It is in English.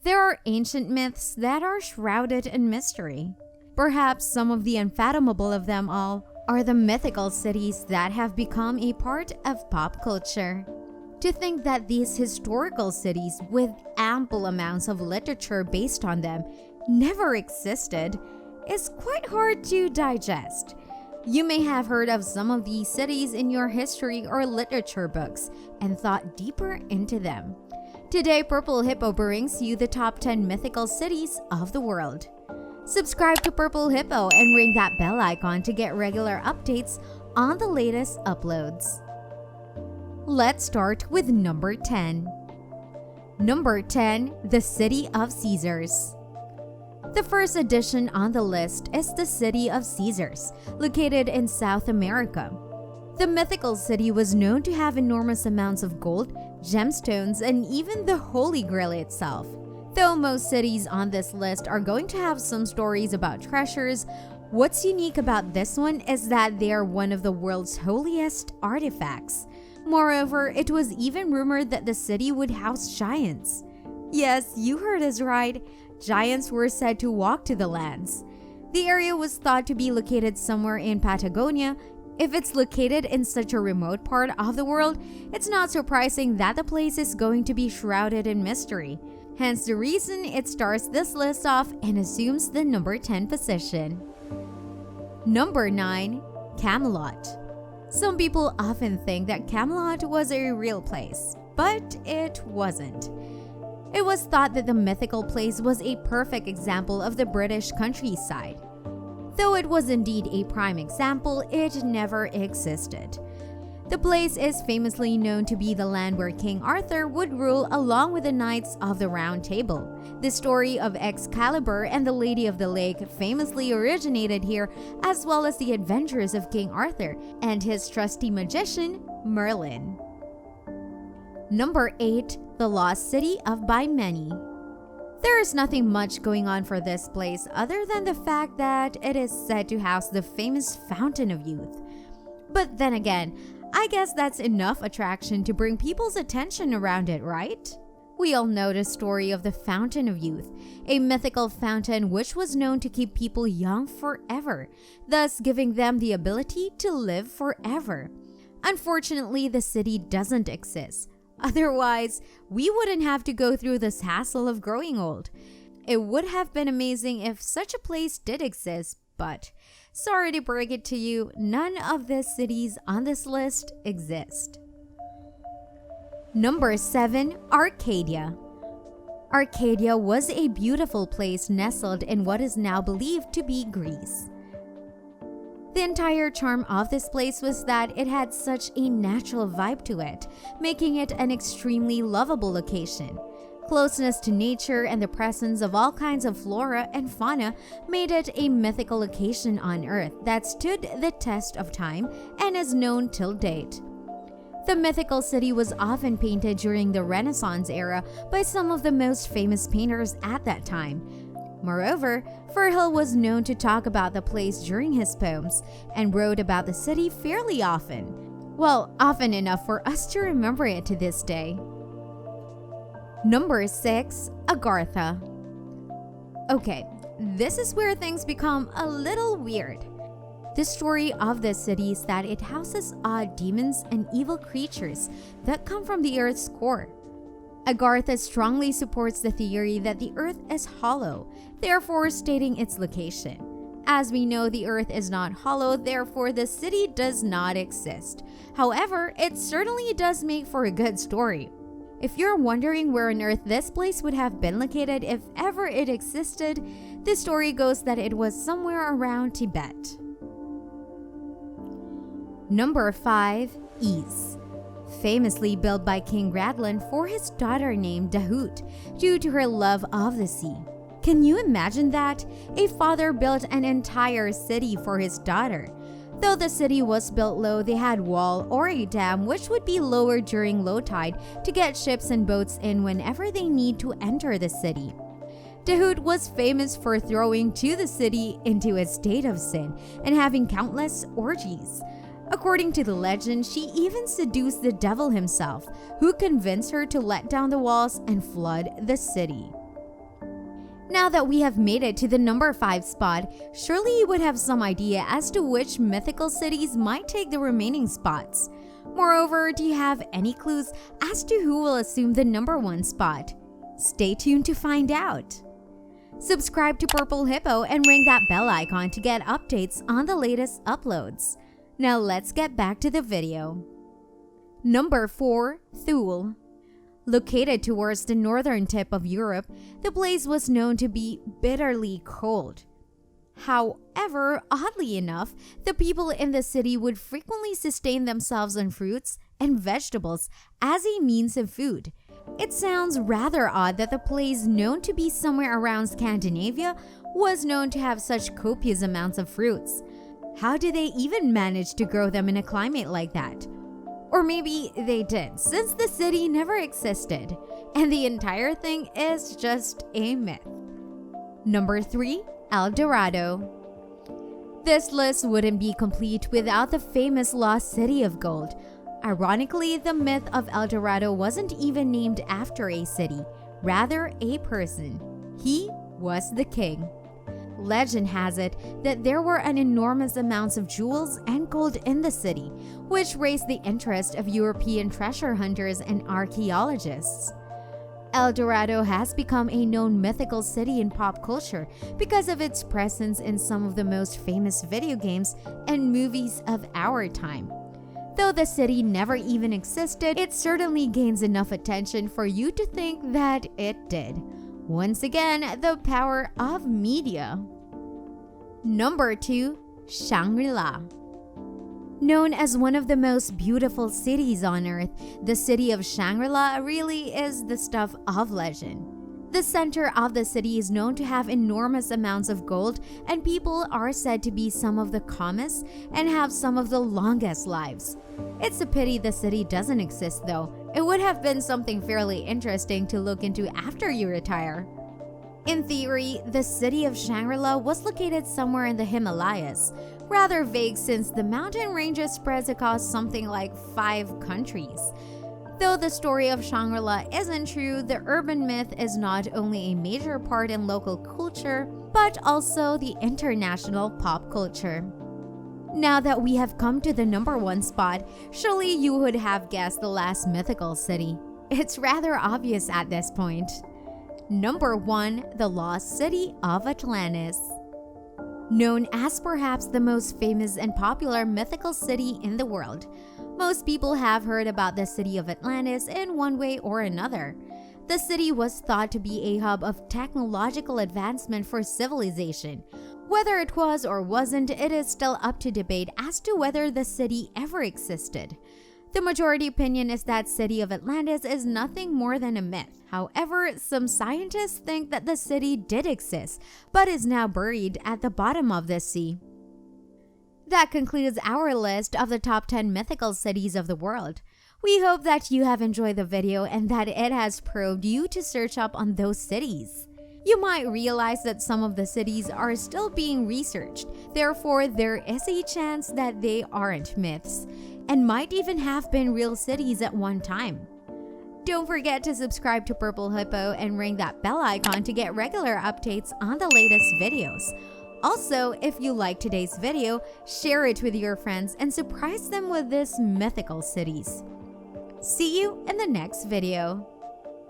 There are ancient myths that are shrouded in mystery. Perhaps some of the unfathomable of them all are the mythical cities that have become a part of pop culture. To think that these historical cities with ample amounts of literature based on them never existed is quite hard to digest. You may have heard of some of these cities in your history or literature books and thought deeper into them. Today, Purple Hippo brings you the top 10 mythical cities of the world. Subscribe to Purple Hippo and ring that bell icon to get regular updates on the latest uploads. Let's start with number 10. Number 10, the City of Caesars. The first addition on the list is the City of Caesars, located in South America. The mythical city was known to have enormous amounts of gold, gemstones, and even the Holy Grail itself. Though most cities on this list are going to have some stories about treasures, what's unique about this one is that they are one of the world's holiest artifacts. Moreover, it was even rumored that the city would house giants. Yes, you heard us right. Giants were said to walk to the lands. The area was thought to be located somewhere in Patagonia. If it's located in such a remote part of the world, it's not surprising that the place is going to be shrouded in mystery. Hence the reason it starts this list off and assumes the number 10 position. Number 9. Camelot. Some people often think that Camelot was a real place, but it wasn't. It was thought that the mythical place was a perfect example of the British countryside. Though it was indeed a prime example, it never existed. The place is famously known to be the land where King Arthur would rule along with the Knights of the Round Table. The story of Excalibur and the Lady of the Lake famously originated here, as well as the adventures of King Arthur and his trusty magician, Merlin. Number 8. The Lost City of Bimini. There is nothing much going on for this place other than the fact that it is said to house the famous Fountain of Youth. But then again, I guess that's enough attraction to bring people's attention around it, right? We all know the story of the Fountain of Youth, a mythical fountain which was known to keep people young forever, thus giving them the ability to live forever. Unfortunately, the city doesn't exist. Otherwise, we wouldn't have to go through this hassle of growing old. It would have been amazing if such a place did exist, but sorry to break it to you, none of the cities on this list exist. Number 7. Arcadia. Arcadia was a beautiful place nestled in what is now believed to be Greece. The entire charm of this place was that it had such a natural vibe to it, making it an extremely lovable location. Closeness to nature and the presence of all kinds of flora and fauna made it a mythical location on Earth that stood the test of time and is known till date. The mythical city was often painted during the Renaissance era by some of the most famous painters at that time. Moreover, Virgil was known to talk about the place during his poems and wrote about the city fairly often. Well, often enough for us to remember it to this day. Number 6. Agartha. Okay, this is where things become a little weird. The story of this city is that it houses odd demons and evil creatures that come from the Earth's core. Agartha strongly supports the theory that the Earth is hollow, therefore stating its location. As we know, the Earth is not hollow, therefore the city does not exist. However, it certainly does make for a good story. If you're wondering where on Earth this place would have been located if ever it existed, the story goes that it was somewhere around Tibet. Number 5. Ys. Famously built by King Radlin for his daughter named Dahut due to her love of the sea. Can you imagine that? A father built an entire city for his daughter. Though the city was built low, they had wall or a dam which would be lowered during low tide to get ships and boats in whenever they need to enter the city. Dahut was famous for throwing to the city into a state of sin and having countless orgies. According to the legend, she even seduced the devil himself, who convinced her to let down the walls and flood the city. Now that we have made it to the number 5 spot, surely you would have some idea as to which mythical cities might take the remaining spots. Moreover, do you have any clues as to who will assume the number 1 spot? Stay tuned to find out. Subscribe to Purple Hippo and ring that bell icon to get updates on the latest uploads. Now let's get back to the video. Number 4. Thule. Located towards the northern tip of Europe, the place was known to be bitterly cold. However, oddly enough, the people in the city would frequently sustain themselves on fruits and vegetables as a means of food. It sounds rather odd that the place known to be somewhere around Scandinavia was known to have such copious amounts of fruits. How did they even manage to grow them in a climate like that? Or maybe they did, since the city never existed, and the entire thing is just a myth. Number 3. El Dorado. This list wouldn't be complete without the famous lost city of gold. Ironically, the myth of El Dorado wasn't even named after a city, rather a person. He was the king. Legend has it that there were an enormous amounts of jewels and gold in the city, which raised the interest of European treasure hunters and archaeologists. El Dorado has become a known mythical city in pop culture because of its presence in some of the most famous video games and movies of our time. Though the city never even existed, it certainly gains enough attention for you to think that it did. Once again, the power of media. Number 2. Shangri-La. Known as one of the most beautiful cities on earth, the city of Shangri-La really is the stuff of legend. The center of the city is known to have enormous amounts of gold, and people are said to be some of the calmest and have some of the longest lives. It's a pity the city doesn't exist though. It would have been something fairly interesting to look into after you retire. In theory, the city of Shangri-La was located somewhere in the Himalayas, rather vague since the mountain ranges spreads across something like 5 countries. Though the story of Shangri-La isn't true, the urban myth is not only a major part in local culture, but also the international pop culture. Now that we have come to the number 1 spot, surely you would have guessed the last mythical city. It's rather obvious at this point. Number 1. The Lost City of Atlantis. Known as perhaps the most famous and popular mythical city in the world, most people have heard about the city of Atlantis in one way or another. The city was thought to be a hub of technological advancement for civilization. Whether it was or wasn't, it is still up to debate as to whether the city ever existed. The majority opinion is that city of Atlantis is nothing more than a myth. However, some scientists think that the city did exist, but is now buried at the bottom of the sea. That concludes our list of the top 10 mythical cities of the world. We hope that you have enjoyed the video and that it has probed you to search up on those cities. You might realize that some of the cities are still being researched, therefore there is a chance that they aren't myths, and might even have been real cities at one time. Don't forget to subscribe to Purple Hippo and ring that bell icon to get regular updates on the latest videos. Also, if you like today's video, share it with your friends and surprise them with these mythical cities. See you in the next video.